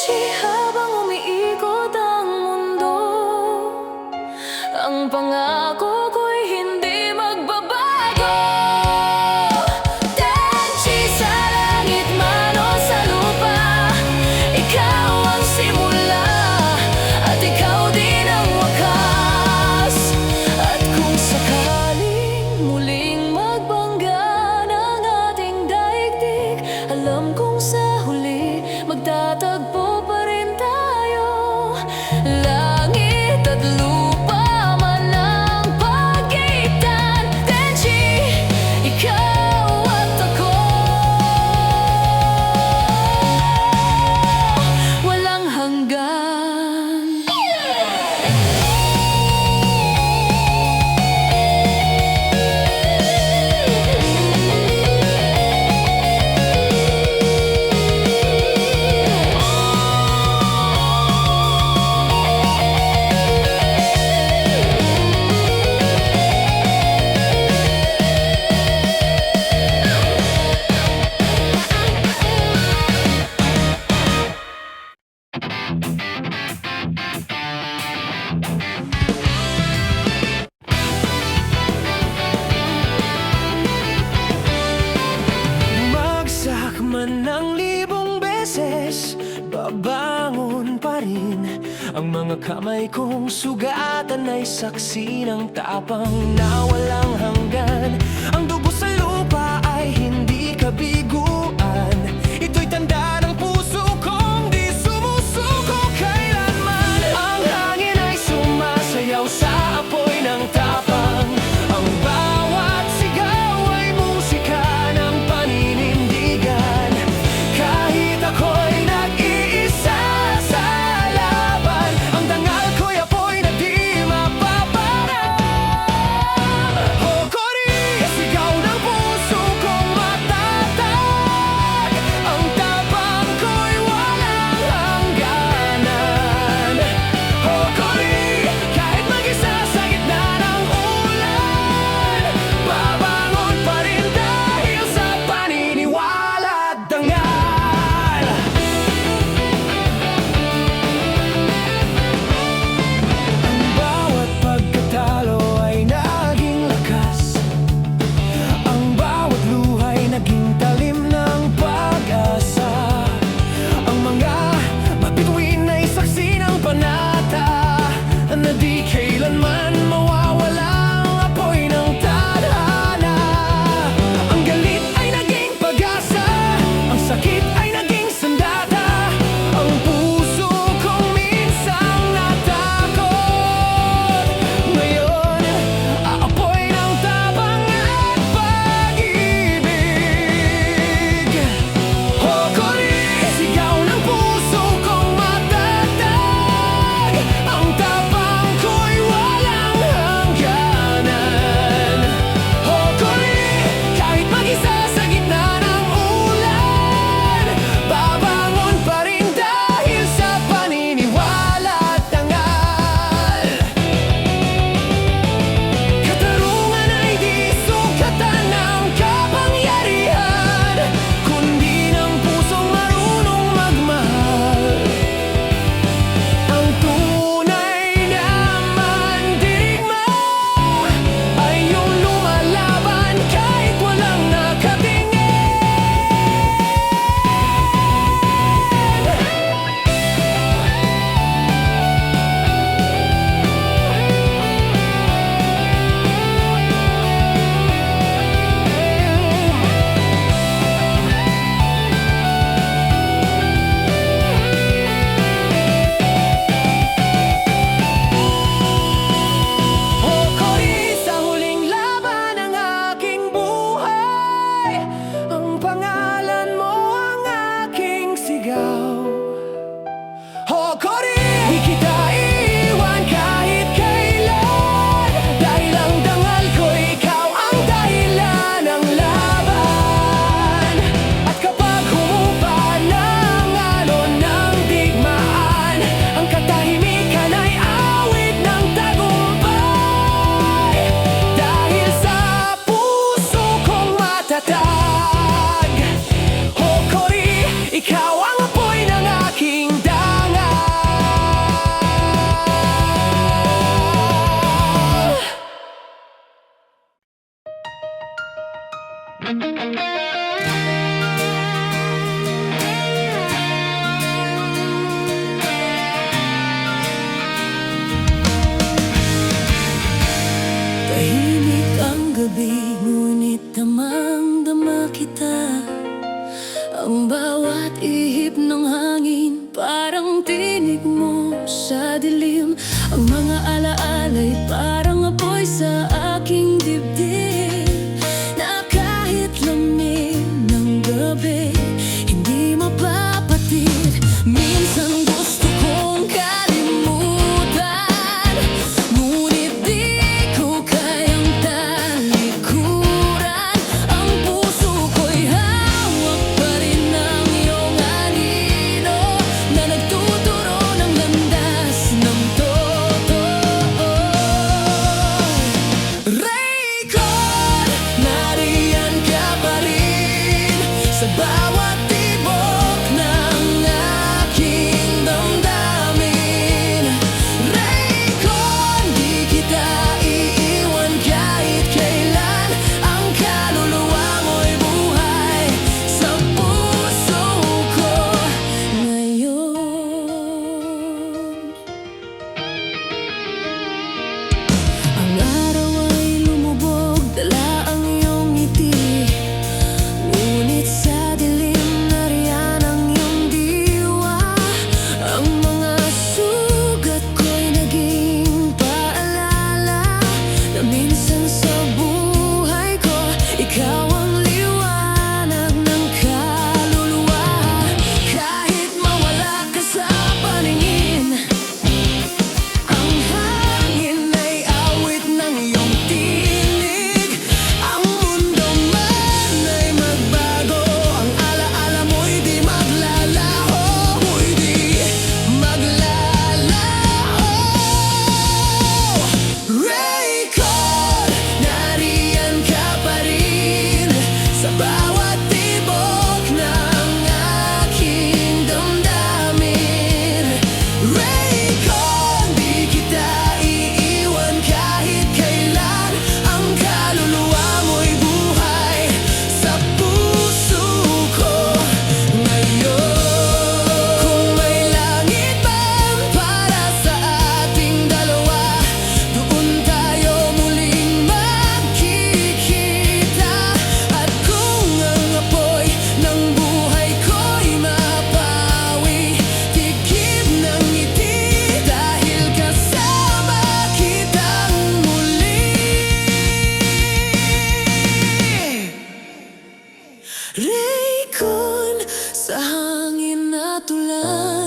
Tenchi, habang umiikot ang mundo, ang pangako ko'y hindi magbabago. Tenchi, sa langit man o sa lupa, ikaw ang simula at ikaw din ang wakas. At kung sakaling muling magbangga ng ating daigdig, alam kong sa huli magtatagpo pa rin tayo. Langit at lupa man ang pagitan, Tenchi, ikaw at ako, walang hanggan. Bagsak man ng libong beses, babangon pa rin. Ang mga kamay kong sugatan ay saksi ng tapang na walang hanggan. Ang dugo sa lupa ay hindi kabiguan. Ito'y tanda ng puso kong di sumusuko kailanman. Ang hangin ay sumasayaw sa apoy ng tapang. Ang bawat sigaw ay musika ng paninindigan. Kahit ako'y nag-iisa sa laban, ang dangal ko'y apoy na di mapaparang. Hokori, sigaw ng puso kong matatag. Ang tapang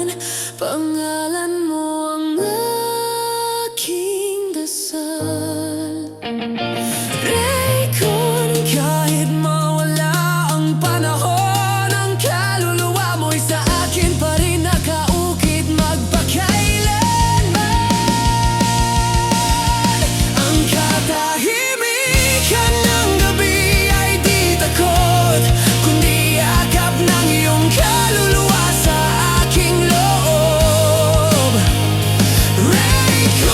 kailanman. Pangalan mo ang aking dasal. Raycon, Kahit mawala ang panahon, ang kaluluwa mo'y sa akin pa rin nakaukit magpakailanman. Ang katahimikan ng gabi ay di takot, kundi yakap ng iyong kaluluwa sa aking loob. Raycon,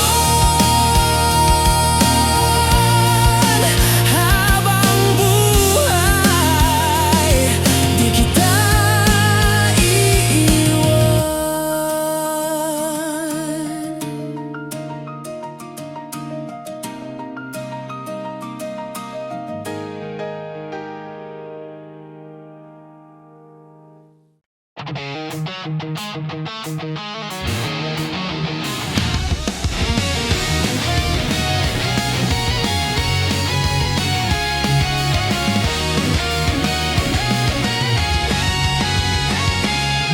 habang buhay, di kita iiwan.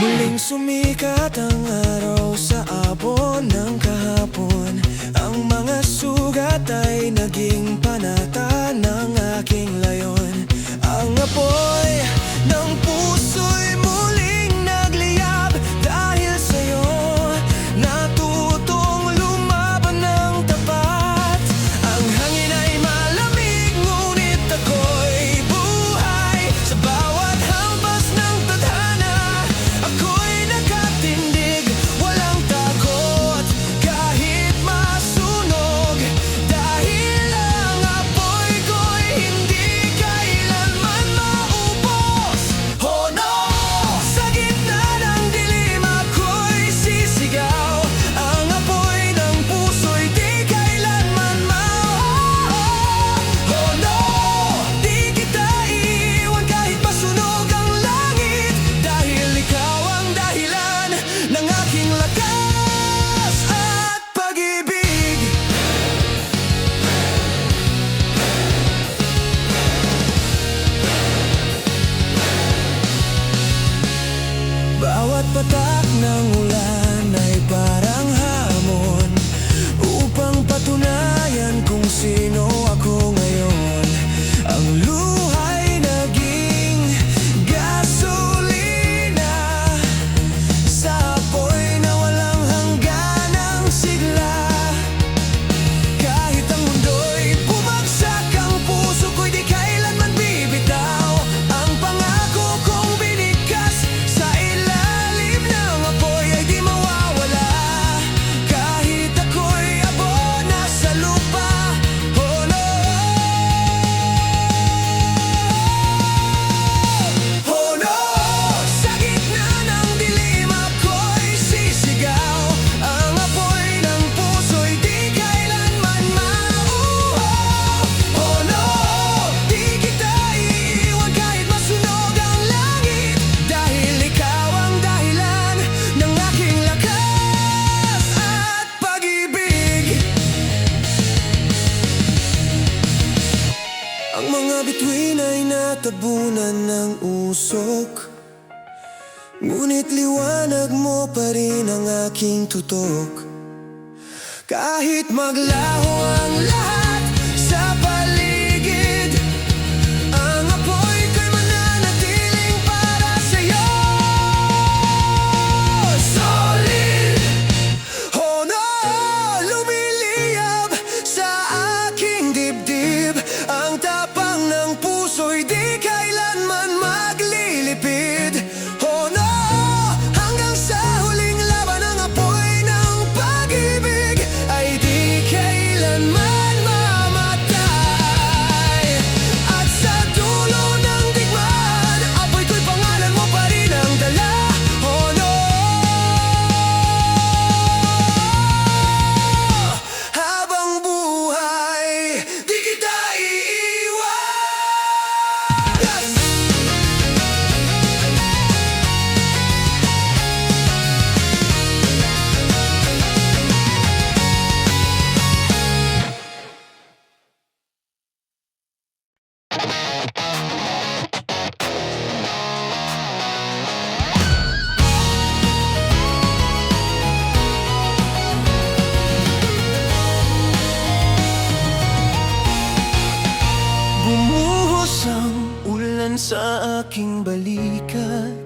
Muling sumikat ang araw sa abon ng kahapon. Ang mga sugat ay naging panata ng aking layon. Ang apoy ng puso'y muling nagliyab dahil sa'yo. Natutong lumaban ng tapat. Ang hangin ay malamig, ngunit ako'y buhay. Sa bawat hampas ng tadhana, ako'y nakatindig, walang takot kahit masunog. Dahil ang apoy ko'y hindi kailanman maubos. Oh no! Sa gitna ng dilim ako'y sisigaw. Ang apoy ng puso'y di kailanman Oh no! Di kita iiwan kahit masunog ang langit. Dahil ikaw ang dahilan ng aking lakas at pag-ibig. Bawat patak ng ulan ay parang hamon upang patunayan kung sino ako ngayon. Ang luha'y naging gasolina sa apoy na walang hangganang sigla. Kahit ang mundo'y bumagsak, ang puso ko'y di kailanman bibitaw. Ang pangako kong binigkas sa ilalim ng apoy ay di mawawala. Kahit ako'y abon na sa lupa. Oh no! Oh no! Sa gitna ng dilim ako'y sisigaw. Ang apoy ng puso'y di kailanman mauhaw. Oh no! Di kita iiwan kahit masunog ang langit. Dahil ikaw ang dahilan ng aking lakas at pag-ibig. Ang mga bituin ay natabunan ng usok, ngunit liwanag mo pa rin ang aking tutok. Kahit maglaho ang lahat sa paligid, ang apoy ko'y mananatiling para sa'yo. Solid! Oh no! Lumiliyab sa aking dibdib. Ang tapang ng puso'y di kailanman maglilipid. Oh no! Hanggang sa huling laban, ang apoy ng pag-ibig ay di kailanman aking balikat.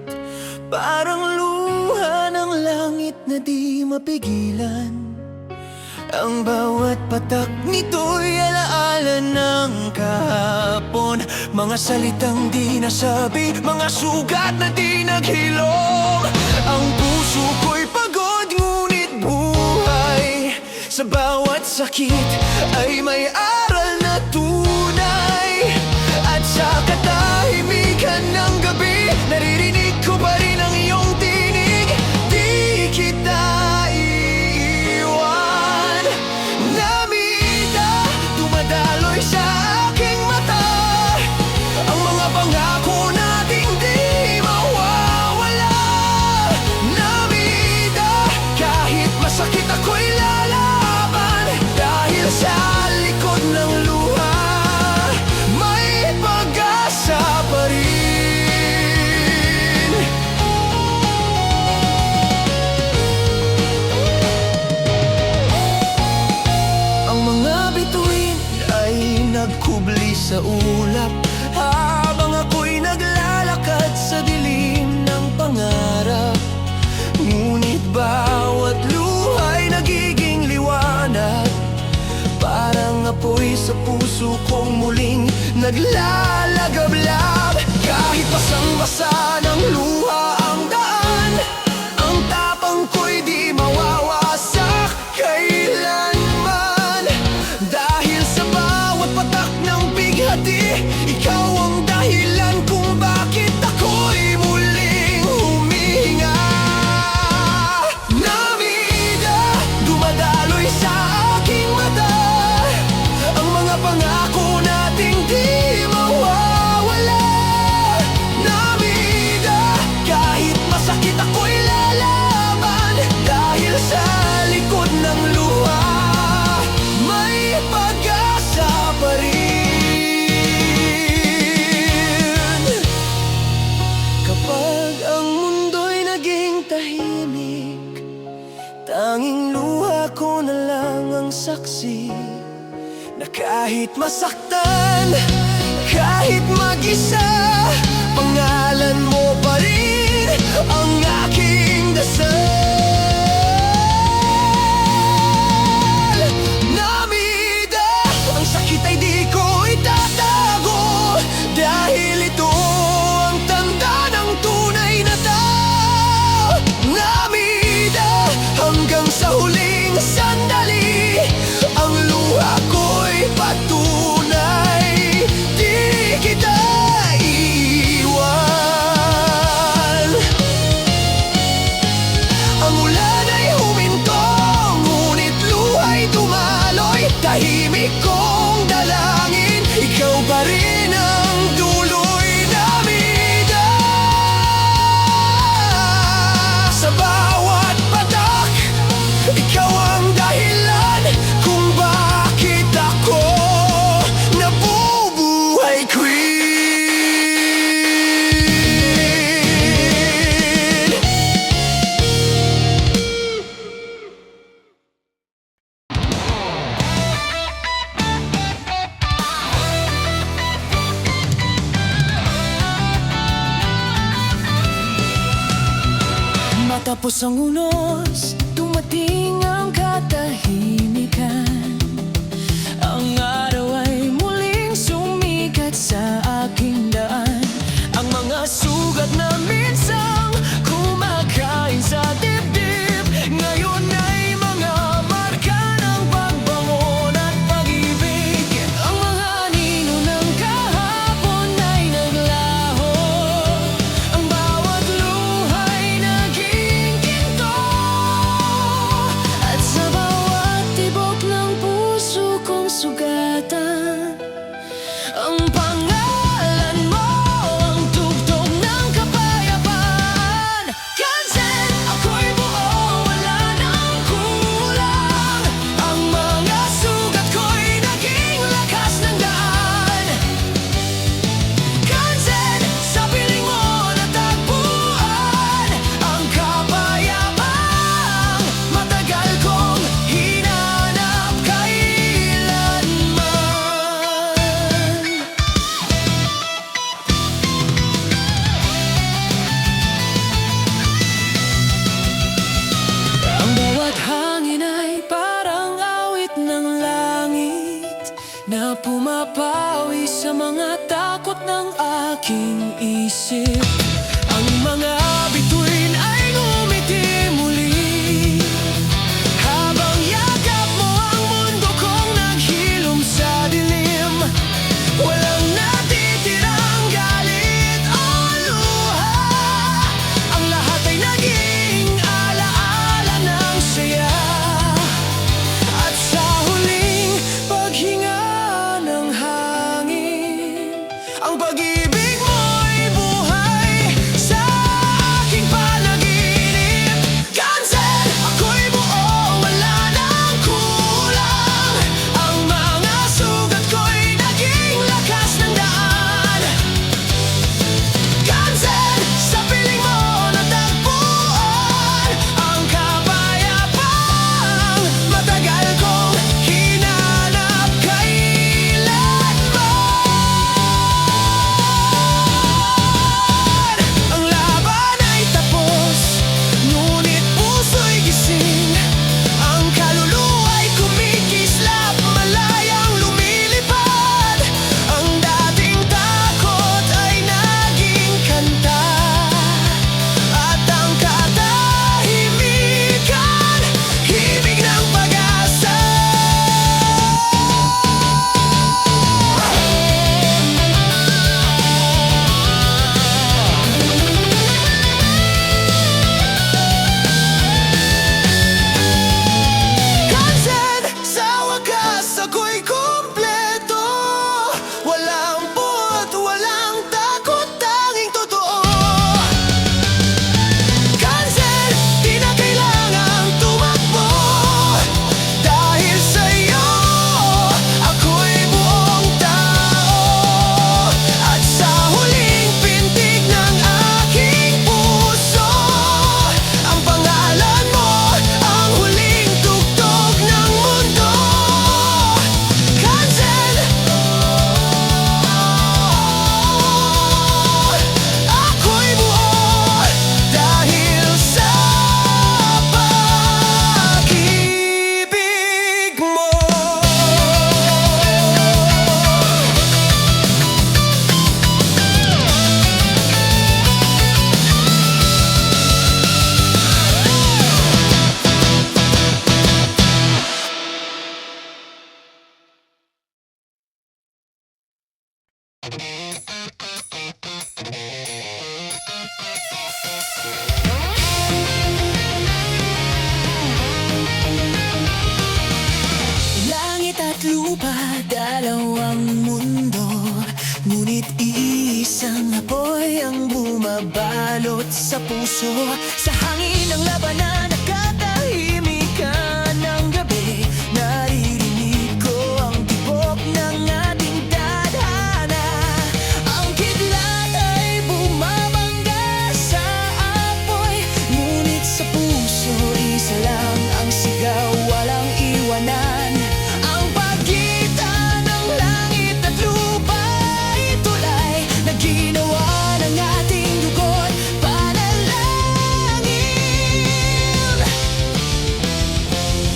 Parang luha ng langit na di mapigilan. Ang bawat patak nito'y alaala ng kahapon. Mga salitang di nasabi, mga sugat na di naghilom. Ang puso ko'y pagod ngunit buhay. Sa bawat sakit ay may aral na tunay. At sa katahimikan ng gabi, naririnig ko pa rin ang iyong tinig. Di kita iiwan. Namita, dumadaloy sa aking mata. Ang mga pangako nating di mawawala. Namita, kahit masakit ako'y lalaban. Dahil sa likod ng luha, may pag-asa pa rin. Ang mga bituin ay nagkubli sa ulap, habang ako'y naglalakad sa dilim ng pangarap. Ngunit bawat luha'y nagiging liwanag. Parang apoy sa puso kong muling naglalagablab. Kahit basang-basa ng luha ang daan, ang tapang ko'y di mawawasak kailanman. Dahil sa bawat patak ng bighati, ikaw ang dahilan kung bakit ako'y muling huminga. Namida, dumadaloy sa aking mata. Ang mga pangako nating di mawawala. Namida, kahit masakit ako'y lalaban. Dahil sa likod ng luha, may pag-asa pa rin. Kapag ang mundo'y naging tahimik, tanging luha ko na lang ang saksi. Na kahit masaktan, kahit mag-isa, pangalan mo pa rin ang aking dasal. Namida, ang sakit ay di ko itatago. Dahil ito ang tanda ng tunay na tao. Namida, hanggang sa huling sandali, ang luha ko'y patunay. Di kita iiwan. Ang ulan ay huminto, ngunit luha'y dumaloy. Tahimik kong dalangin, ikaw pa rin ang duloy. Namida, sa bawat patak, ikaw ang dahilan kung bakit ako nabubuhay, Queen. Matapos ang unos, dumating ang katahimikan. Ang araw ay muling sumikat sa aking daan. Ang mga sugat na minsang kumakain sa dibdib, ngayon ay mga marka ng pagbangon at pag-ibig. Ang mga anino ng kahapon ay naglaho. Ang bawat luha'y naging ginto. At sa bawat tibok ng pumapawi sa mga takot ng aking isip. Ang mga bituin ay ngumiti muli habang yakap mo ang mundo kong naghilom sa dilim. Walang natitirang galit o luha, ang lahat ay naging alaala ng saya. At sa huling paghinga ng hangin, ang pag-ibig mo'y buhay sa aking panaginip. Kansen, ako'y buo, wala nang kulang. Ang mga sugat ko'y naging lakas ng daan. Kansen, sa piling mo natagpuan ang kapayapaang matagal kong hinanap kailanman. Ang laban ay tapos, ngunit puso'y gising. Ang kaluluwa'y kumikislap, malayang lumilipad. Ang dating takot ay naging kanta, at ang katahimikan, himig ng pag-asa. Kansen, sa wakas ako'y kumpleto. Walang puot, walang takot, tanging totoo. Kansen, di na kailangang tumakbo. Dahil sa'yo, ako'y buong tao. At sa huling pintig ng aking puso, ang pangalan mo, ang huling tugtog ng mundo. Kansen, ako'y buo dahil sa pag-ibig mo. Langit at lupa, dalawang mundo, ngunit iisang apoy ang bumabalot sa puso. Sa hangin ng labanan at katahimikan ng gabi, naririnig ko ang tibok ng ating tadhana. Ang kidlat ay bumabangga sa apoy, ngunit sa puso isa lang ang sigaw, walang iwanan. Ang pagitan ng langit at lupa ay tulay na ginawa ng ating dugo't panalangin.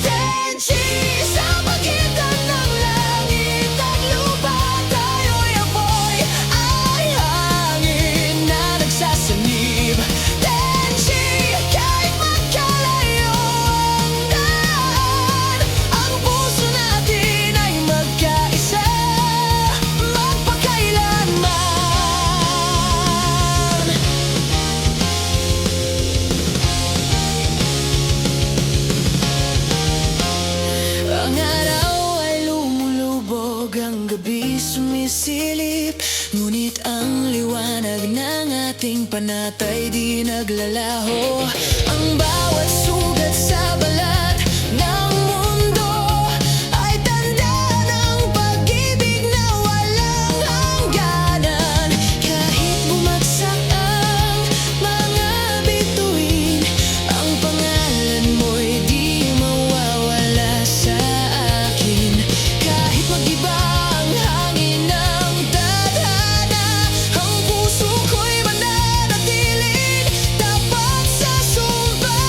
Tenchi, sa pagitan ng langit at lupa, tayo'y apoy, ay hangin na nagsasanib. Tenchi, kahit magkalayo ang daan, ang puso natin ay magkaisa, magpakailanman. Ang araw ay lumulubog, ang gabi sumisilip, ngunit ang liwanag ng ating panatay di naglalaho. Ang bawat sugat sa balat ng mundo ay tanda ng pag-ibig na walang hangganan. Kahit bumagsak ang mga bituin, ang pangalan mo'y di mawawala sa akin. Kahit mag-iba ang hangin ng tadhana, ang puso ko'y mananatiling tapat sa sumpa.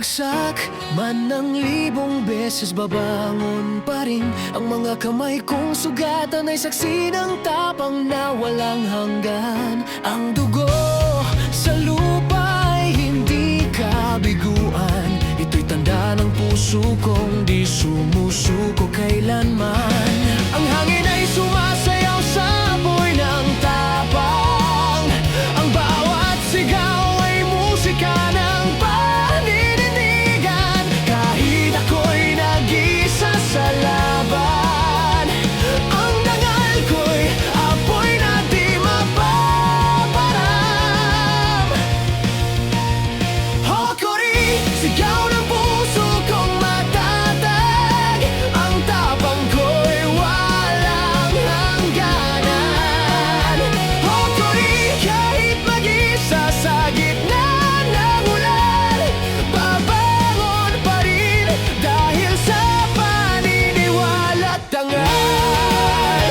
Bumagsak man ng libong beses, babangon pa rin. Ang mga kamay kong sugatan ay saksi ng tapang na walang hanggan. Ang dugo sa lupa ay hindi kabiguan. Ito'y tanda ng puso kong di sumusuko kailanman. Ang hangin ay sumasayaw sa apoy ng tapang. Ang bawat sigaw ay musika ng paninindigan. Kahit ako'y nag-isa sa laban, ang dangal ko'y apoy na di mapaparam. Hokori, sigaw ng puso kong matatag. Ang tapang ko'y walang hangganan. Hokori, kahit mag-isa sa gitna ng ulan, babangon pa rin dahil sa paniniwala at dangal.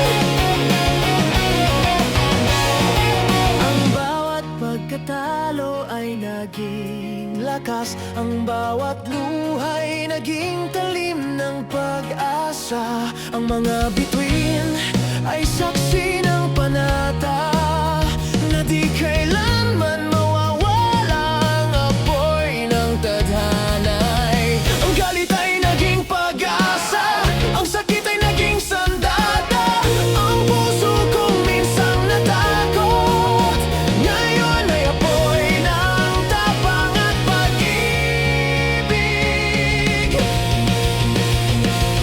Ang bawat pagkatalo ay naging lakas. Ang bawat luhay naging talim ng pag-asa. Ang mga bituin ay saksi ng panata na di kailanman mawawala. Ang apoy ng tadhanay, ang galit ay naging pag-asa. Ang sakit ay naging sandata. Ang puso kong minsang natakot, ngayon ay apoy ng tapang at pag-ibig.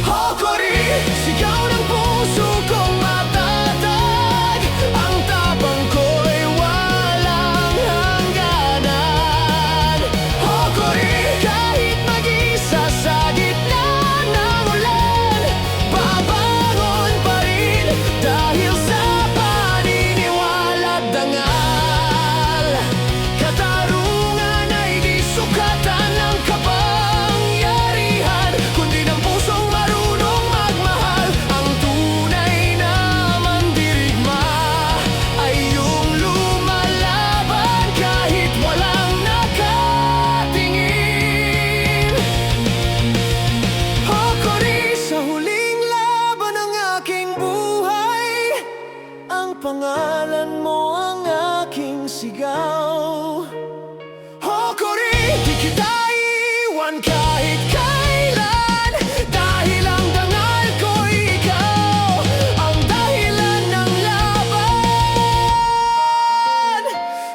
Hokori, sigaw ng puso kong matatag. Ang tapang ko'y walang hangganan. Hokori, kahit mag-isa sa gitna ng ulan, babangon pa rin dahil sa paniniwala at dangal. Katarungan ay di sukatan ng kapangyarihan, kundi ng pusong marunong magmahal. Ang tunay na mandirigma ay yung lumalaban kahit walang nakatingin. Hokori, sa huling laban ng aking buhay, ang pangalan mo ang aking sigaw. Hokori, di kita iwan kahit kailan, dahil ang dangal ko'y ikaw, ang dahilan ng laban.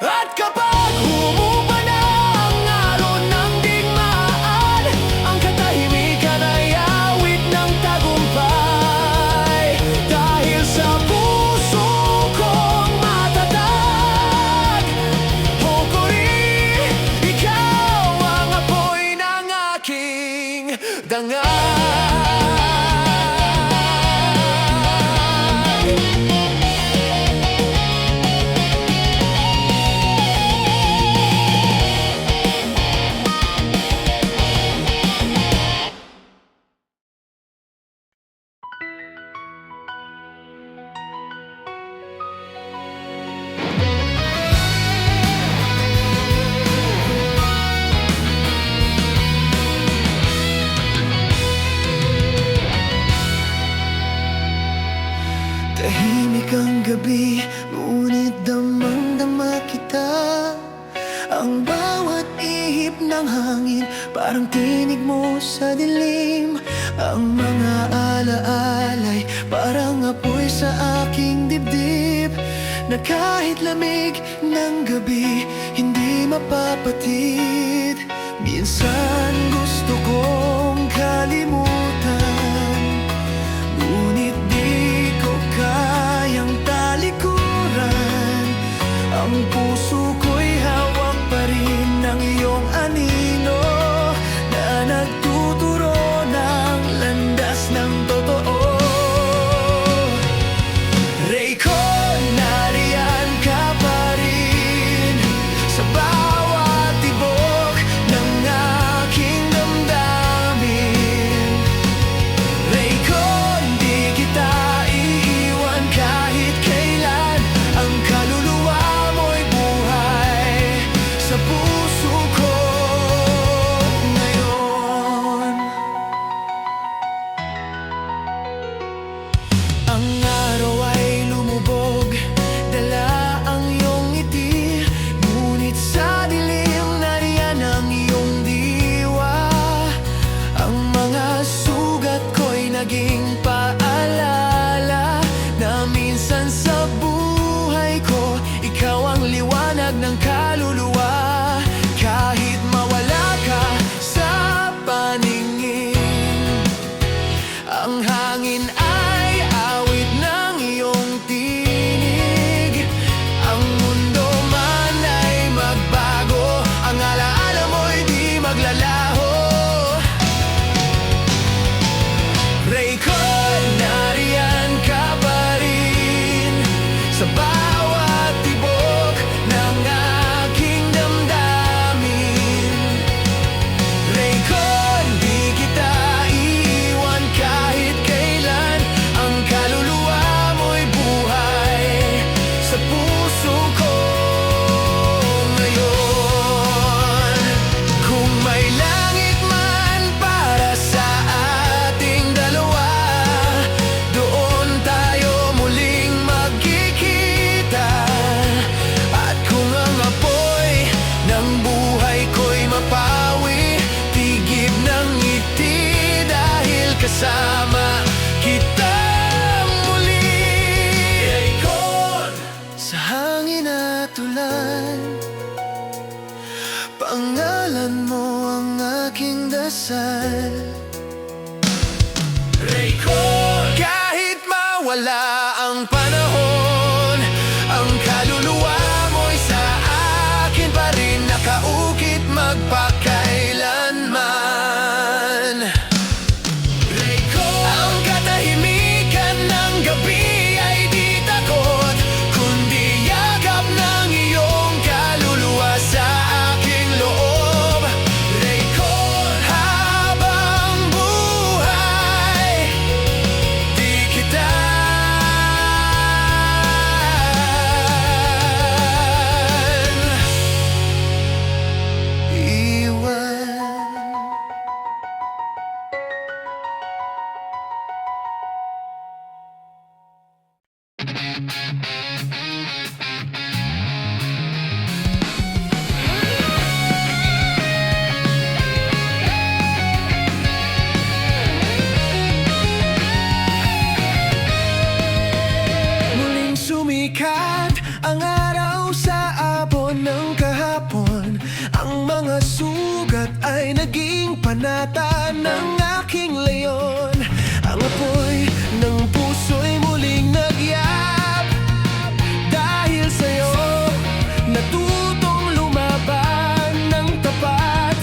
At kapag humupa na ang alon ng digmaan, ang katahimikan ay awit ng tagumpay. Dahil sa puso kong matatag, Hokori, ikaw ang apoy ng aking dangal. Tahimik ang gabi, ngunit damang-dama kita. Ang bawat ihip ng hangin, parang tinig mo sa dilim. Ang mga alaalay, parang apoy sa aking dibdib, na kahit lamig ng gabi, hindi mapapatid. Minsan gusto kong kalimutan, ngunit di ko kayang talikuran. Ang puso ko'y hawak pa rin ng iyong anino, na nagtuturo ng landas ng totoo. Reiko, nariyan ka pa rin sa bawat tibok ng aking dasal. Kahit mawala ang panahon, ang kaluluwa mo'y sa akin pa rin nakaukit magpakailanman. Ang katahimikan ng gabi ay di takot, kundi yakap ng iyong kaluluwa sa aking loob. Habang buhay, di kita iwan. Muling sumikat ang araw sa abon ng kahapon. Ang mga sugat ay naging panata ng aking leyon. Ang apoy ng puso'y muling nagyap. Dahil sa'yo, natutong lumaban ng tapat.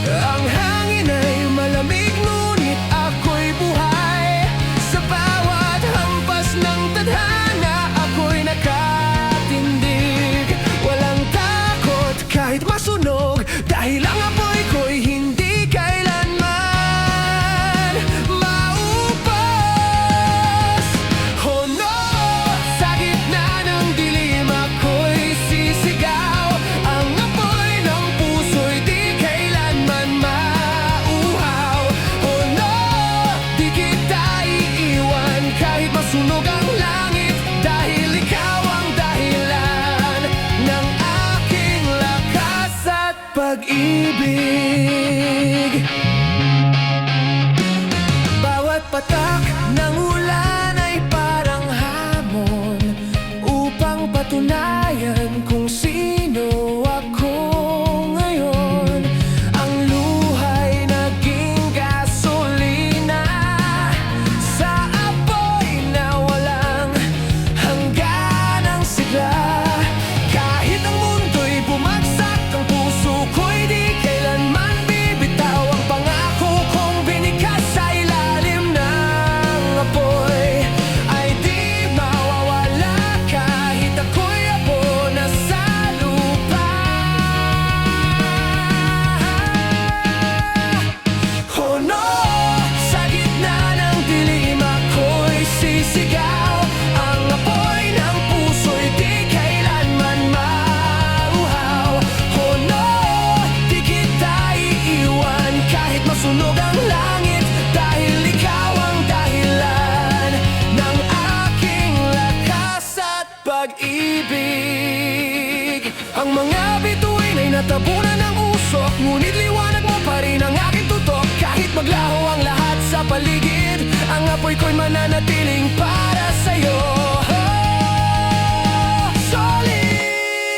Ang hangin ay malamig, ngunit ako'y buhay. Sa bawat hampas ng tadhana, ako'y nakatindig. Walang takot kahit masunog, dahil ang apoy ko'y hindi kailanman maupas. Oh no! Sa gitna ng dilim ako'y sisigaw. Ang apoy ng puso'y di kailanman mauhaw. Oh no! Di kita iiwan kahit masunog ang langit, dahil ikaw ang dahilan ng aking lakas at pag-ibig. Bawat patak ng ulan ay parang hamon upang patunayan kung sino ako ngayon. Ang luha'y naging gasolina sa apoy na walang hangganang sigla. Kahit ang mundo'y bumagsak, ang puso ko'y di kailanman bibitaw. Ang pangako kong binikas sa ilalim ng apoy ay di mawawala kahit ako'y abo na sa lupa. Oh no! Sa gitna ng dilim ako'y sisigaw. Ang apoy ng puso'y di kailanman mauhaw. Oh no! Di kita iiwan kahit masunog ang langit, dahil ikaw ang dahilan ng aking lakas at pag-ibig. Ang mga bituin ay natabunan ng usok, ngunit liwanag mo pa rin ang aking tutok. Kahit maglaho ang lahat sa paligid, ang apoy ko'y mananatiling para sa'yo. Solid!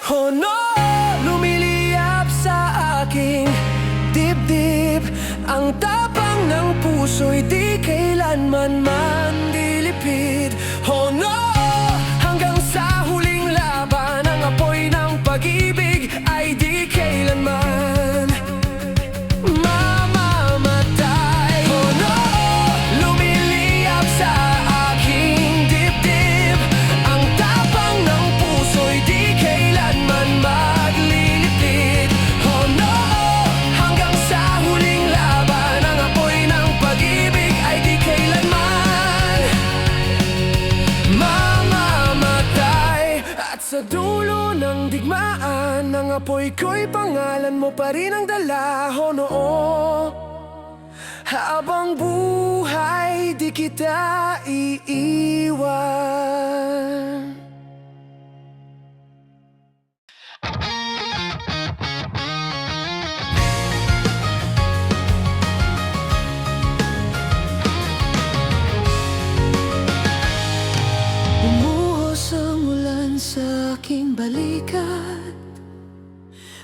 Oh no! Lumiliyap sa aking dibdib. Ang tapang ng puso'y di kailanman mandilipid. Oh no! Hanggang sa huling laban, ang apoy ng pag-ibig ay di kailanman mamamatay. Oh no! Lumiliyap sa aking dibdib. Ang tapang ng puso'y di kailanman maglilipid. Oh no! Hanggang sa huling laban, ang apoy ng pag-ibig ay di kailanman mamamatay. At sa dulo ng digmaan, ang apoy ko'y pangalan mo pa rin ang dala. Oh noo, habang buhay di kita iiwan. sa aking balikat,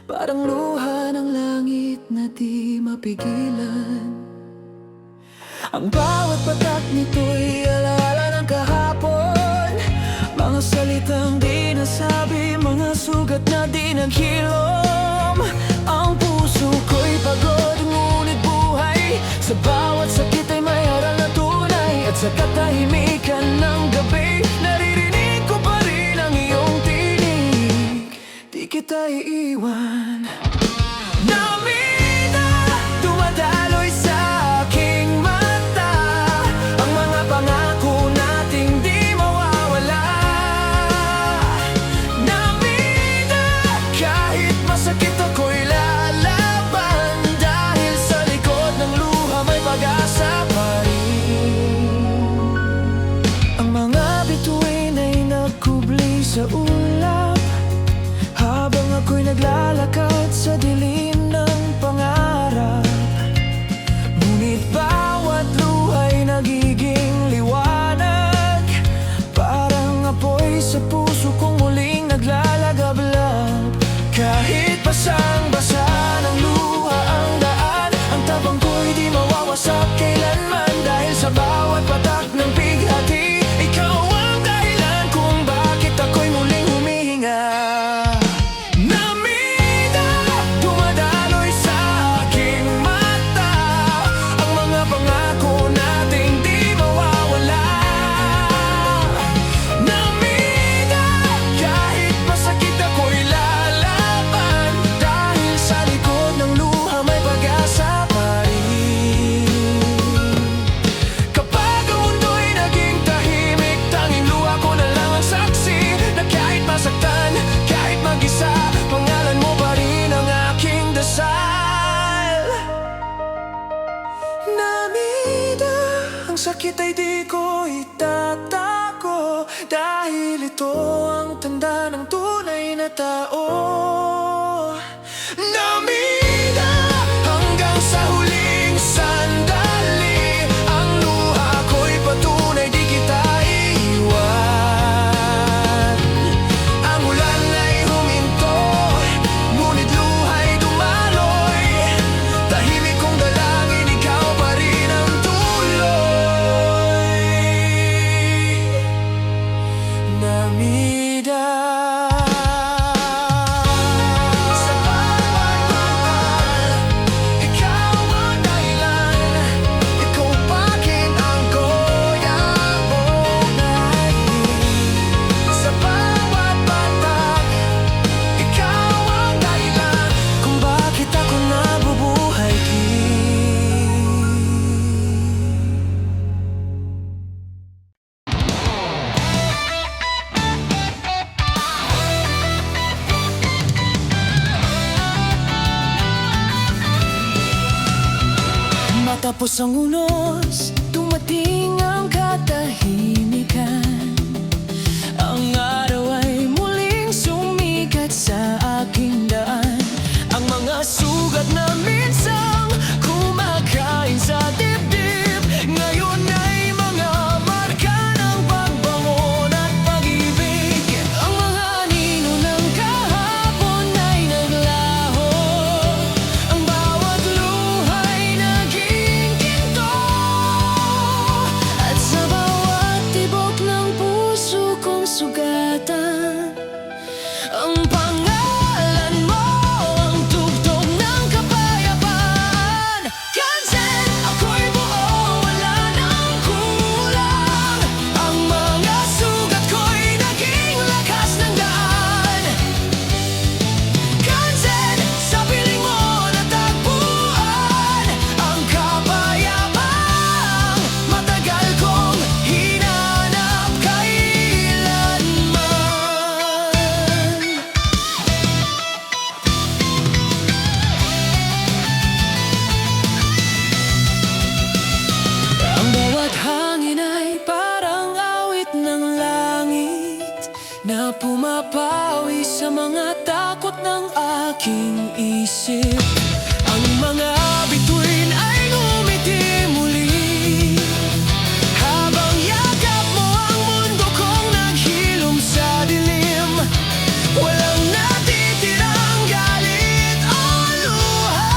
parang luha ng langit na di mapigilan. Ang bawat patak nito'y alaala ng kahapon, mga salitang di nasabi, mga sugat na di naghilom. Ang puso ko'y pagod, ngunit buhay. Sa bawat sakit ay may aral na tunay. At sa katahimikan ng gabi, naririnig ko pa rin ang iyong tinig. Di kita iiwan. Namina, dumadaloy sa aking mata ang mga pangako nating di mawawala. Namina, kahit masakit ako'y lalaban, dahil sa likod ng luha may pag-asa pa rin. Ang mga bituin ay nagkubli sa ulap, habang ako'y naglalakad sa dilim ng pangarap. Ngunit bawat luha'y nagiging liwanag, parang apoy sa puso kong muling naglalagablab. Kahit basang-basa ng luha ang daan, ang tapang ko'y di mawawasak kailanman. Dahil sa bawat patak ng bighati, ikaw ang dahilan kung bakit ako'y muling humihinga. Namina, dumadaloy sa aking mata ang mga pangako nating di mawawala. Namina, kahit masakit ako'y lalaban, dahil sa likod ng luha may pag-asa pa rin. Kapag ang mundo'y naging tahimik, tanging luha ko na lang ang saksi, na kahit masaktan, kahit mag-isa, pangalan mo pa rin ang aking dasal. Namida, ang sakit ay di ko itatago, dahil ito ang tanda ng tunay na tao. Namida, hanggang sa huling sandali, ang luha ko'y patunay di kita iiwan. Ang ulan ay huminto, ngunit luha'y dumaloy. Tahimik kong dalangin, ikaw pa rin ang tuloy. Namida, sa bawat pagpapal, ikaw ang dahilan. Ikaw bakit ang goyang unahin. Sa bawat patak, ikaw ang dahilan kung bakit ako nabubuhay din. Matapos ang unos, dumating ang katahimikan. Ang araw ay muling sumikat sa aking daan. Ang mga sugat na minsang kumakain sa dibdib, ngayon ay mga marka ng pagbangon at pag-ibig. Ang mga anino ng kahapon ay naglaho, ang bawat luha'y naging ginto. At sa bawat tibok ng puso kong sugatan, ang pangalan mo ang tugtog ng kapayapaan. Kansen, ako'y buo, wala nang kulang. Ang mga sugat ko'y naging lakas ng daan. Kansen, sa piling mo natagpuan ang kapayapang matagal kong hinanap kailanman. Ang bawat hangin ay parang awit ng langit, na pumapawi sa mga takot ng aking isip. Ang mga bituin ay ngumiti muli, habang yakap mo ang mundo kong naghilom sa dilim. Walang natitirang galit o luha.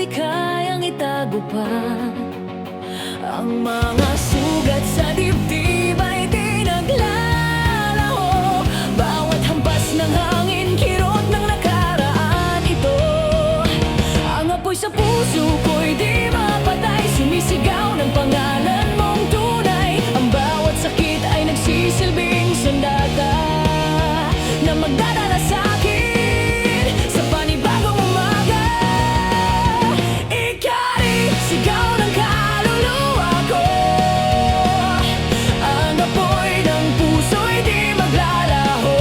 di kayang itago pa. Ang mga sugat sa dibdib ay di naglalaho. Bawat hampas ng hangin, kirot ng nakaraan ito. Ang apoy sa puso ko'y di mapatay, sumisigaw ng pangalan mong tunay. Ang bawat sakit ay nagsisilbing sandata na magdadala sa'kin sa panibagong umaga. Ikari, sigaw ng kaluluwa ko. Ang apoy ng puso'y di maglalaho.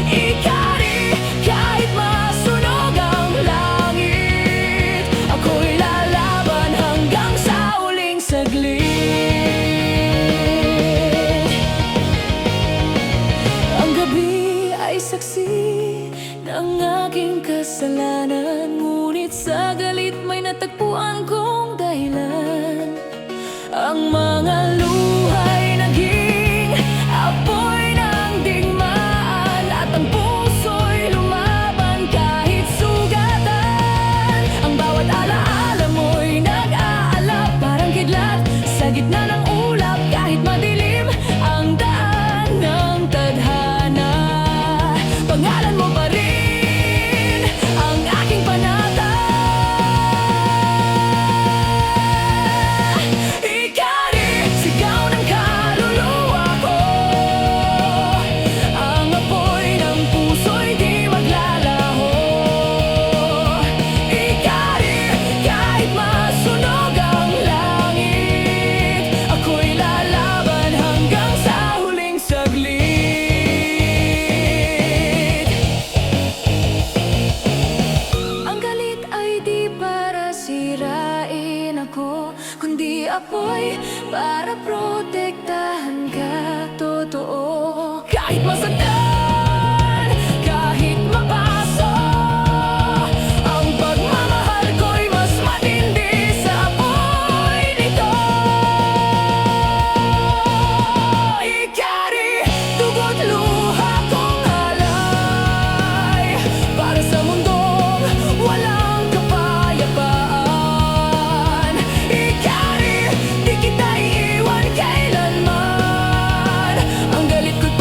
Ikari, kahit masunog ang langit, ako'y lalaban hanggang sa huling saglit. Ang gabi ay saksi ng aking kasalanan, ngunit sa galit may natagpuan kong dahilan. Ang mga luha'y naging apoy ng digmaan, at ang puso'y lumaban kahit sugatan. Ang bawat alaala mo'y nag-aalap, parang kidlat sa gitna ng ulap. Kahit madilim ang daan ng tadhana, pangalan mo pa rin ang aking panata. Ikari, sigaw ng kaluluwa ko. Ang apoy ng puso'y di maglalaho. Ikari, kahit masunog ang langit, ako'y lalaban hanggang sa huling saglit. Ang galit ay di para sirain ako, kundi apoy para protektahan ka. Totoo, kahit masaktan, kahit mapaso, ang pagmamahal ko'y mas matindi sa apoy nito. Ikari, dugo't luha kong alay para sa mundong walang kapayapaan. Ikari, di kita iiwan kailanman. Ang galit ko'y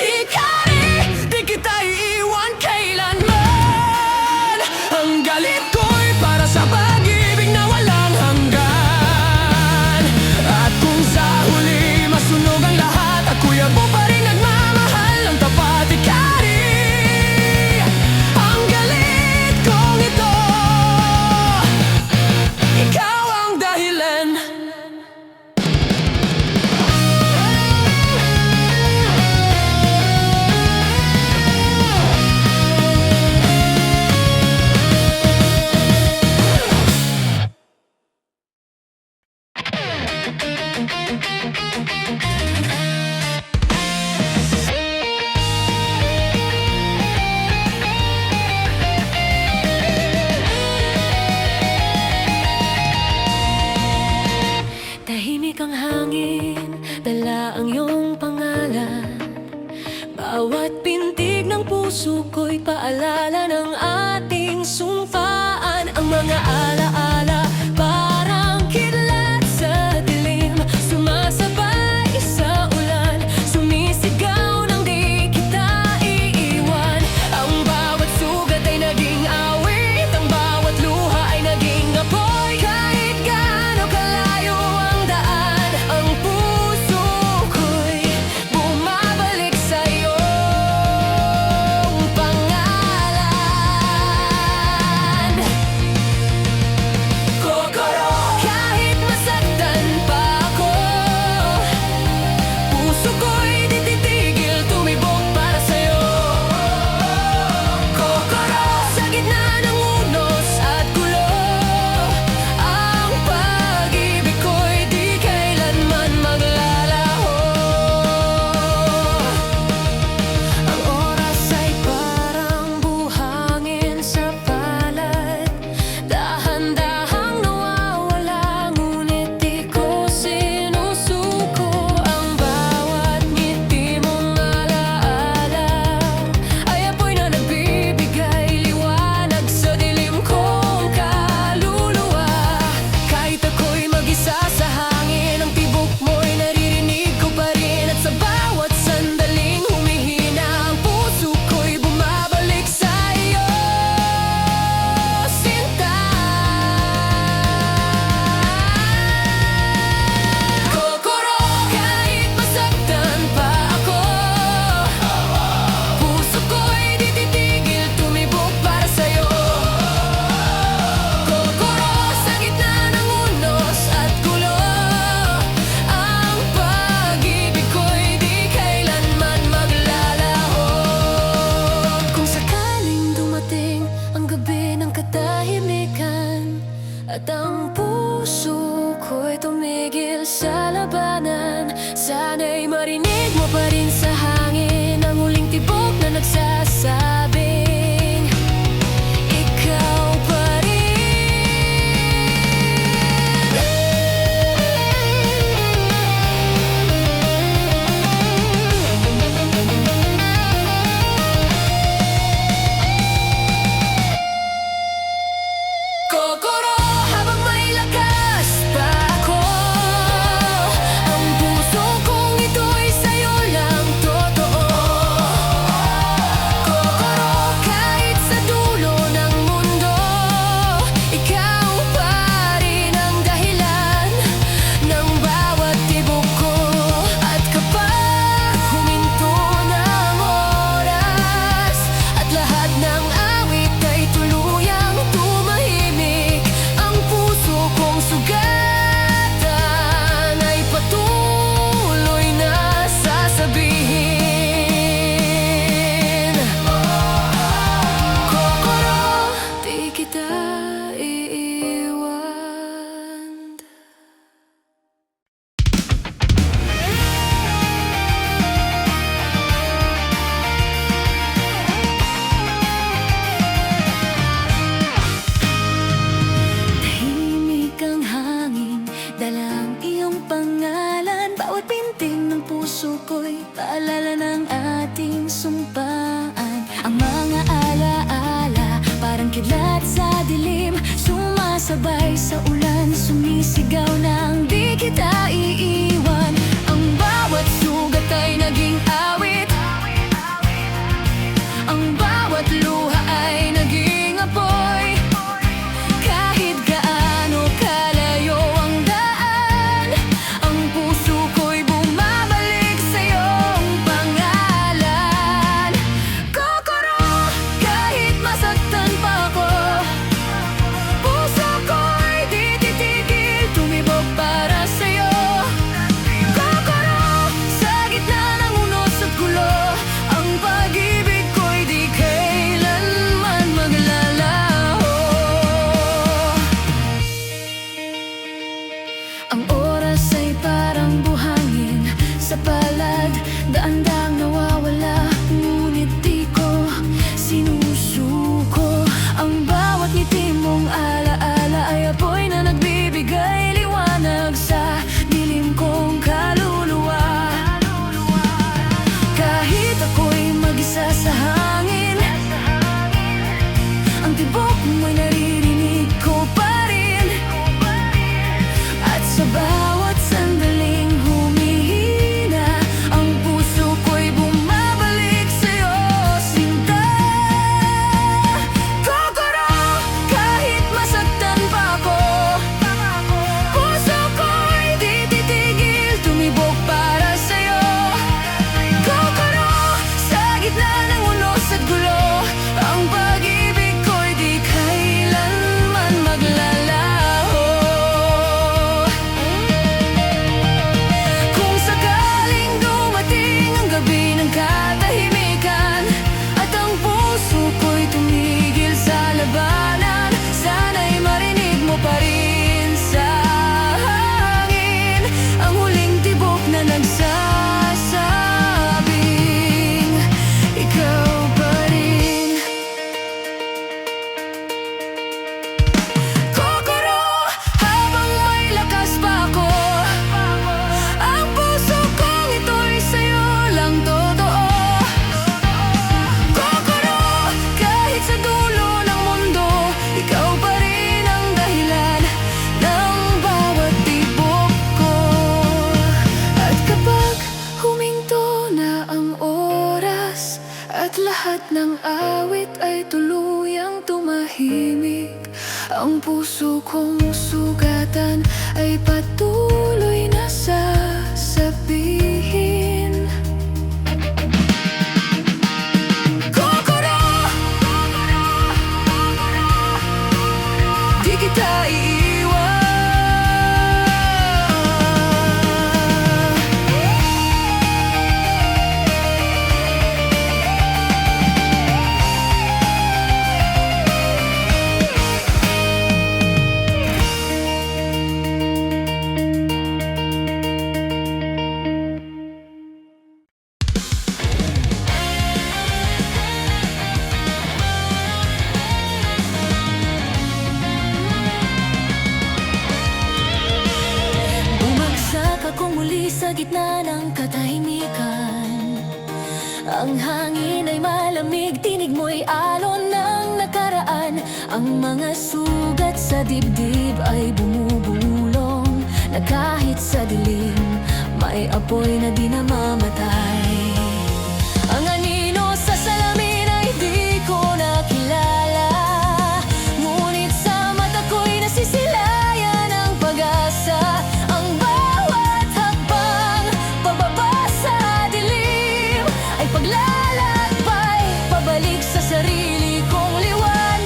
ikari, di kita iiwan kailanman. Ang galit ko'y para sa pag-ibig na walang hanggan. At kung sa huli masunog ang lahat, ako'y abo pa rin nagmamahal ng tapat, ikari. Ang galit kong ito, ikaw ang dahilan. Tahimik ang hangin, dala ang iyong pangalan. Bawat pintig ng puso ko'y paalala ng ating sumpaan. Ang mga alaala parang kidlat sa dilim, sumasabay sa ulan, sumisigaw ng di kita iiwan. Ang bawat sugat ay naging awit, ang bawat luha ay naging apoy. Kahit gaano kalayo ang daan, ang puso ko'y bumabalik sa iyong pangalan. Kokoro, kahit masaktan pa ako, puso ko'y di titigil tumibok para sa'yo. Kokoro, sa gitna ng unos at gulo, ang pag-ibig ko'y di kailanman maglalaho. Ang oras ay parang buhangin sa palad, dahan-dahang nawawala, ngunit di ko sinusuko. Ang bawat ngiti mong alaala ay apoy na nagbibigay liwanag sa dilim kong kaluluwa. Kahit ako'y mag-isa sa hangin, ang tibok mo'y naririnig ko pa rin. At sa bawat sandaling humihina, ang puso ko'y bumabalik sa iyo, sinta. Kokoro, kahit masaktan pa ako, puso ko'y di titigil tumibok para sa'yo. Kokoro, sa gitna ng unos at gulo, ang pag-ibig ko'y di kailanman maglalaho. Kung sakaling dumating ang gabi ng katahimikan, at ang puso ko'y tumigil sa labanan, sana'y marinig mo pa rin sa hangin ang huling tibok na nagsasabing ikaw pa Kokoro, habang may lakas pa ako, ang puso kong ito'y sa'yo lang totoo. Kokoro, kahit sa dulo ng mundo, ikaw pa rin ang dahilan ng bawat tibok ko. At kapag huminto ng oras, at lahat ng awit ay tuluyang tumahimik, ang puso kong sugatan ay patuloy na sasabihin, Kokoro, di kita iiwan. Tahimik ang hangin, dala ang iyong pangalan. Bawat pintig ng puso ko'y paalala ng ating sumpaan. Ang mga alaala parang kidlat sa dilim, sumasabay sa ulan, sumisigaw ng di kita iiwan. Ang bawat sugat ay naging awit, At lahat ng awit ay tuluyang tumahimik. Ang puso kong sugatan ay patuloy na sasabihin, Kokoro! Di kita iiwan. Sa gitna ng katahimikan, ang hangin ay malamig, tinig mo'y alon ng nakaraan. Ang mga sugat sa dibdib ay bumubulong, na kahit sa dilim, may apoy na di namamatay. Ang anino sa salamin ay di ko nakilala, ngunit sa mata ko'y nasisilayan ang pag-asa. Paglalakbay, pabalik sa sarili kong liwanag.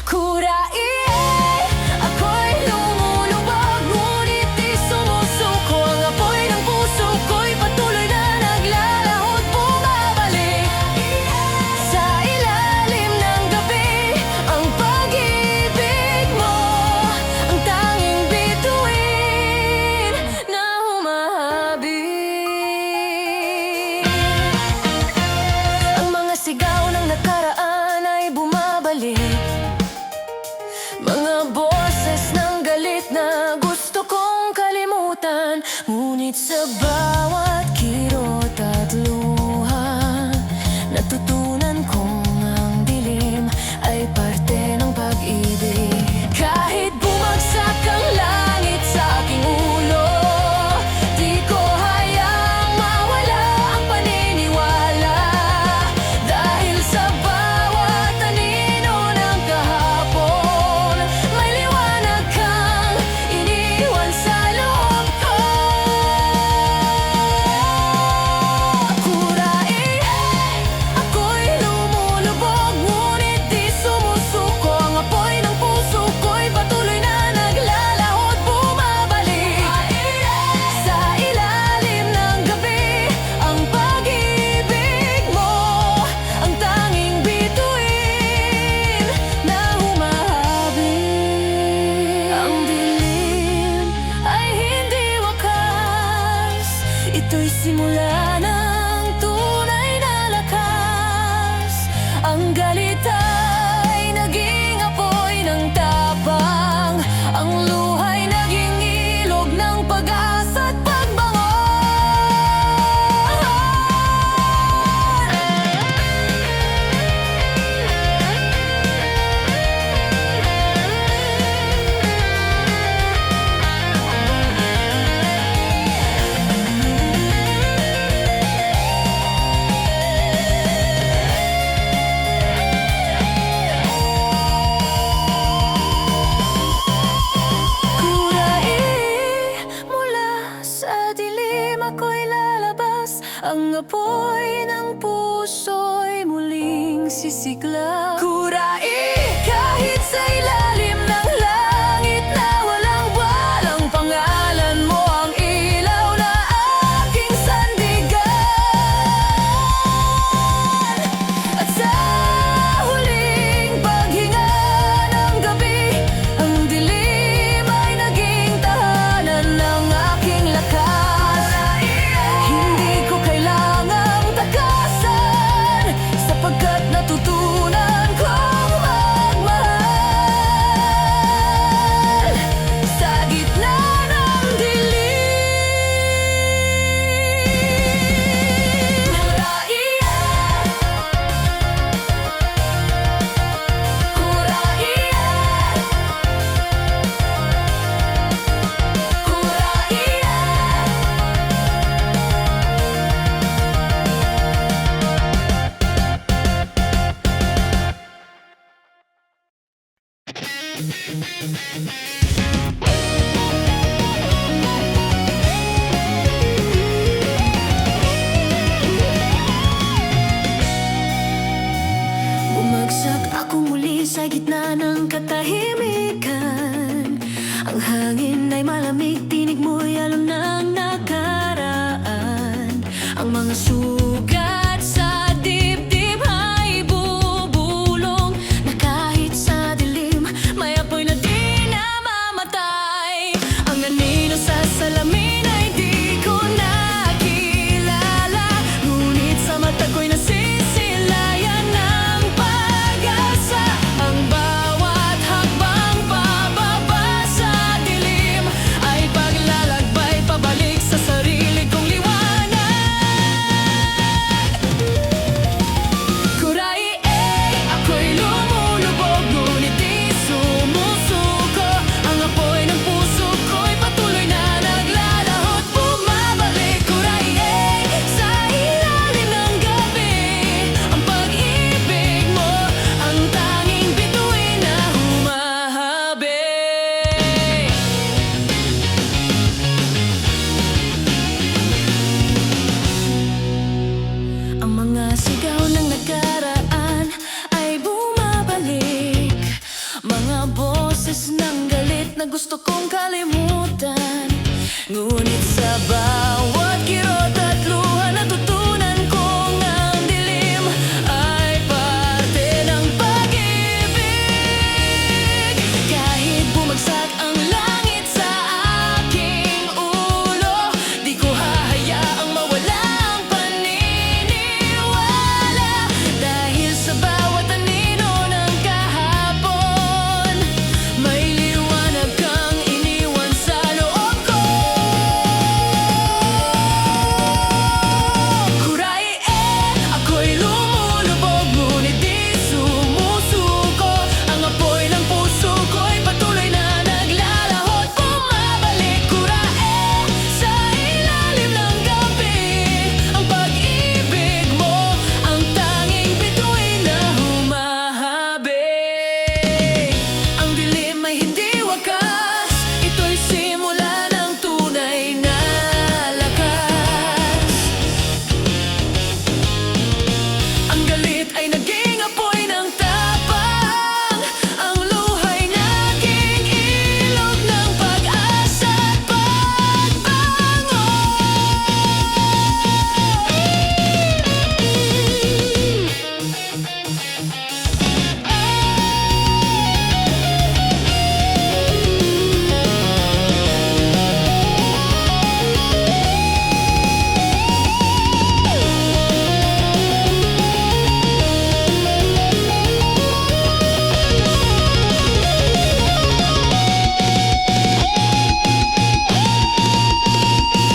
Kurain, ako'y lumulubog, ngunit di sumusuko. Ang apoy ng puso ko'y patuloy na naglalahot, bumabalik sa ilalim ng gabi. Ang pag-ibig mo, ang tanging bituin na humahabi. Sigaw ng nakaraan ay bumabalik, mga boses ng galit na gusto kong kalimutan. Ngunit sa bawat kirot at luha, natutunan kong ang dilim ay parte ng pag-ibig. Kahit bumagsak ang langit sa aking ulo, di ko hayaang mawala ang paniniwala. Dahil sa bawat anino ng kahapon, may liwanag kang iniwan sa loob ko. Kurain, ako'y lumulubog, ngunit di sumusuko. Ang apoy ng puso ko'y patuloy na naglalahot, bumabalik sa ilalim ng gabi. Ang pag-ibig mo, ang tanging bituin na humahabi. Ang dilim ay hindi wakas, ito'y simula ng tunay na lakas. Ang galit ay naging apoy ng tapang, ang luha'y naging ilog ng pag-asa at pagbangon. Kurain, mula sa dilim ako'y lalabas. Ang apoy ng puso'y muling sisigla. Kurain, kahit sa ilalim ng langit na walang walang pangalan mo, ang ilaw na aking sandigan. At sa huling paghinga ng gabi, ang dilim ay naging tahanan ng aking lakas. Hindi ko kailangang takasan, sapagkat natutunan kong magmahal. Ang mga sugat sa dibdib ay bubulong na kahit sa dilim may apoy na di namamatay. Ang anino sa salamin ay di ko nakilala, ngunit sa mata ko'y nasisilayan ng pag-asa. Ang bawat hakbang pababa sa dilim ay paglalakbay pabalik sa sarili kong liwanag. Kuray ako'y lumulubog, ngunit di sumusuko. Ang apoy ng puso ko'y patuloy na naglalahot, bumabalik. Kuray sa ilalim ng gabi, ang pag-ibig mo ang tanging bituin na humahabi. Ang mga sigaw ng nakaraan ay bumabalik, mga boses ng galit na gusto kong kalimutan. Ngunit sa bawat kirot at luha natutunan kong ang dilim ay parte ng pag-ibig. Kahit bumagsak ang langit sa aking ulo, di ko hahayaang mawala ang paniniwala. Dahil sa bawat anino ng kahapon, may liwanag kang iniwan sa loob ko. Kuray ako'y lumulubog, ngunit di sumusuko. Ang apoy ng puso ko'y patuloy na naglalahot, bumabalik. Kuray sa ilalim ng gabi, ang pag-ibig mo ang tanging bituin na humahabi. Ang dilim ay hindi wakas, ito'y simula ng tunay na lakas. Ang galit ay naging apoy ng tapang, ang luha'y naging ilog ng pag-asa at pagbangon.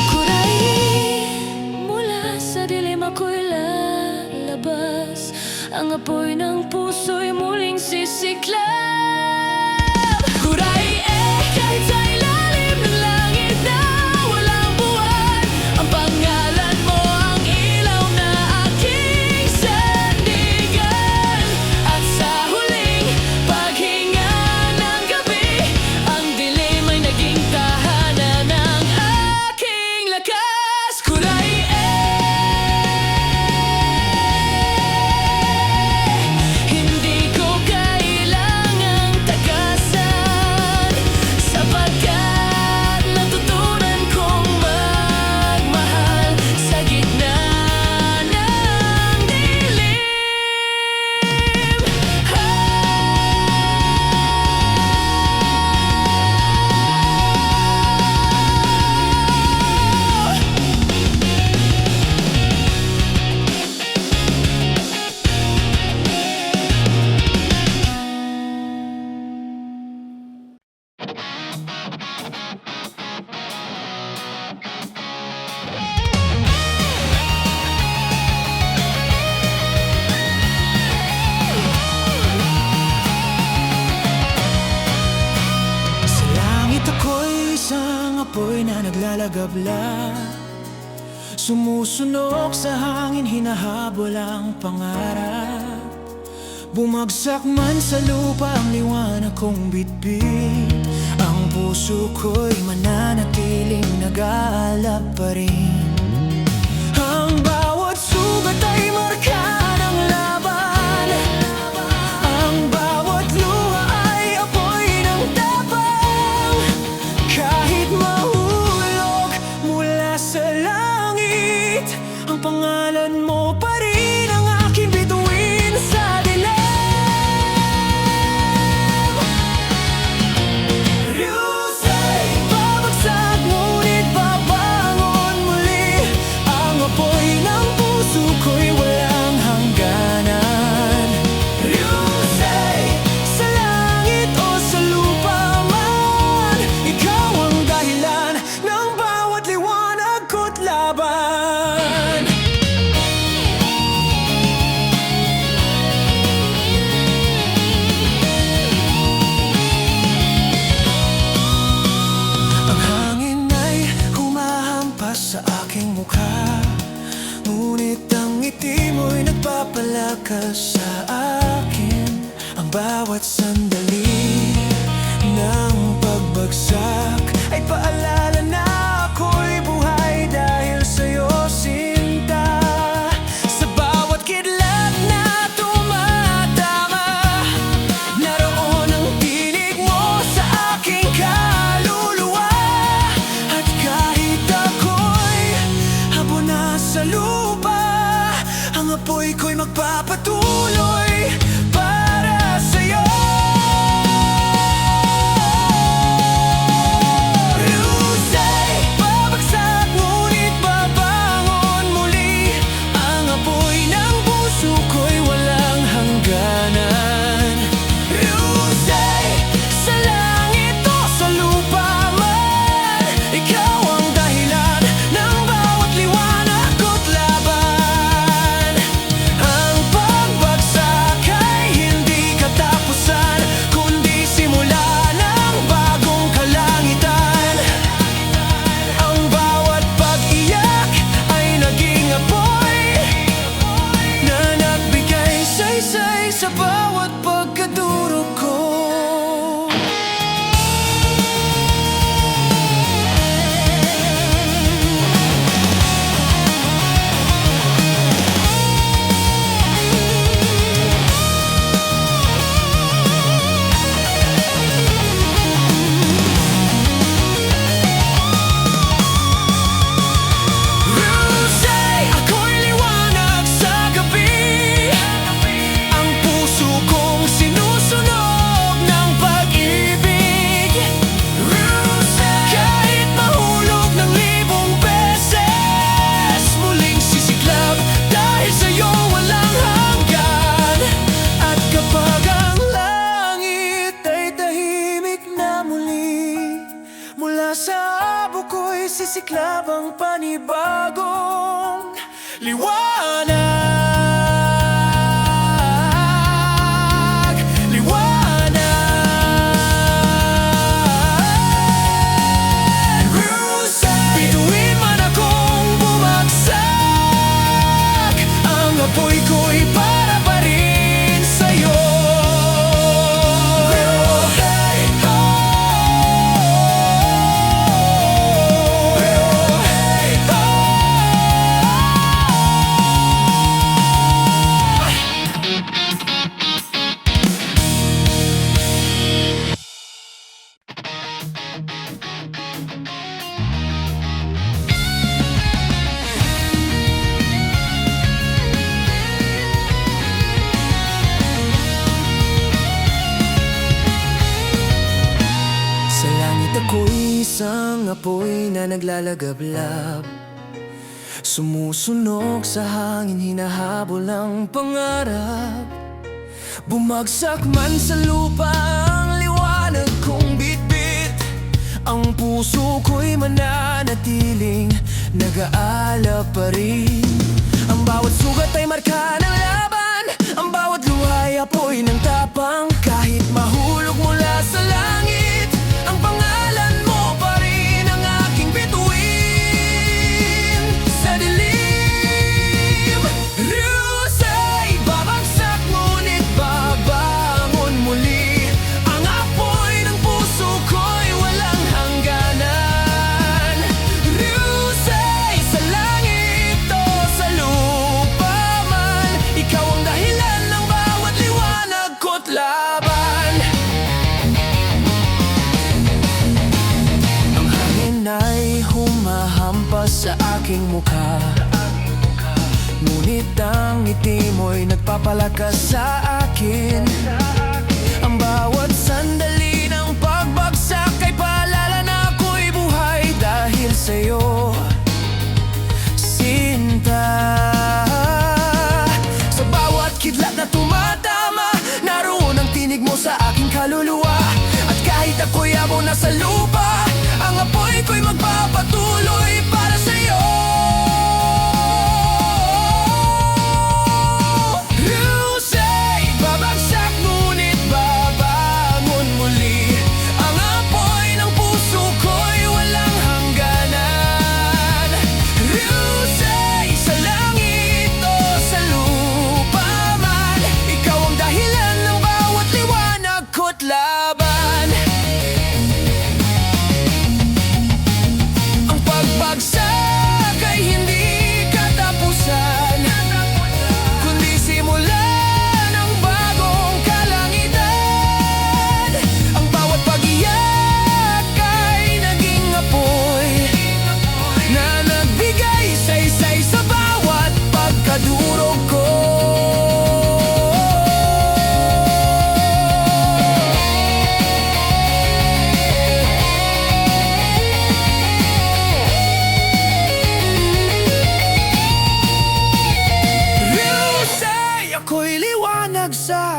Kuray mula sa dilim ako'y lalabas, ang apoy ng puso'y muling sisiklab. Kuray kahit sa ilalim ng langit na walang buwan, ang pangalan mo ang ilaw na aking sandigan. At sa huling paghinga ng gabi, ang dilim ay naging tahanan ng aking lakas. Kuray hindi ko kailangang takasan, sapagkat natutunan kong magmahal sa gitna ng dilim. Sa langit ako'y isang apoy na naglalagabla, sumusunok sa hangin, hinahabol ang pangarap. Bumagsak man sa lupa ang liwanag kong bitbit, ang puso ko'y mananatiling nag-aalab pa rin. Ang bawat sugat ay marka ng laban, ang bawat luha ay apoy ng tapang. Kahit mahulog mula sa langit ang Ang hangin ay humahampas sa aking mukha, ngunit ang ngiti mo'y nagpapalakas sa akin. Ang bawat sandali ng pagbagsak ay paalala na ako'y buhay dahil sa'yo, sinta. Sa bawat kidlat na tumatama, naroon ang tinig mo sa aking kaluluwa. At kahit ako'y habon na sa lupa, ang apoy ko'y magpapatuloy para sa'yo. Rusay, babagsak ngunit babangon muli. Ang apoy ng puso ko'y walang hangganan. Rusay, sa langit o sa lupa man, ikaw ang dahilan ng bawat liwanag ko't laban. Ang pagbagsak ay hindi katapusan, kundi simula ng bagong kalangitan. Ang bawat pag-iyak ay naging apoy na nagbigay saysay sa bawat pagkadurog ko. Rusay, ako'y liwanag sa gabi. Ang puso kong sinusunog ng pag-ibig. Rusay, kahit mahulog ng libong beses, muling sisiklab dahil sa'yo walang hanggan. At kapag ang langit ay tahimik na muli, mula sa abo ko'y sisiklab ang panibagong liwanag. Liwanag. Rusay, bituin man akong bumagsak, ang apoy ko'y para pa rin sa'yo. Sa langit ako'y isang apoy na naglalagablab, sumusunog sa hangin, hinahabol ang pangarap. Bumagsak man sa lupa ang liwanag kong bitbit, ang puso ko'y mananatiling nag-aalab pa rin. Ang bawat sugat ay marka ng laban, ang bawat luhay apoy ng tapang. Kahit mahulog mula sa langit, ang pangalan mo pa rin ang aking bituin sa dilim. Rusay, babagsak ngunit babangon muli. Ang apoy ng puso ko'y walang hangganan. Rusay, sa langit o sa lupa man, ikaw ang dahilan ng bawat liwanag ko't laban. Ang hangin ay humahampas sa aking mukha, ngunit ang ngiti mo'y nagpapalakas sa akin. Ang bawat sandali ng pagbagsak ay paalala na ako'y buhay dahil sa'yo, sinta. Sa bawat kidlat na tumatama, naroon ang tinig mo sa aking kaluluwa. At kahit ako'y abo na sa lupa, ang apoy ko'y magpapatuloy para sa'yo.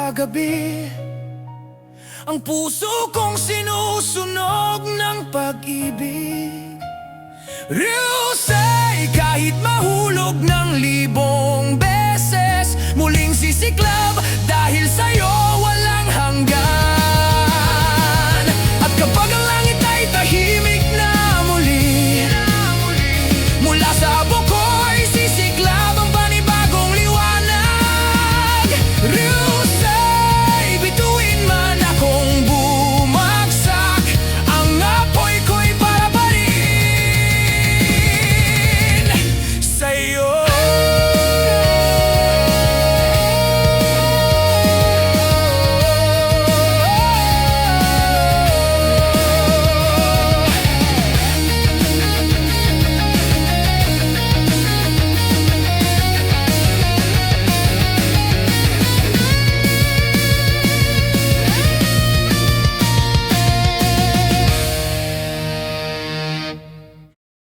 sa gabi. Ang puso kong sinusunog ng pag-ibig. Real say kahit mahuli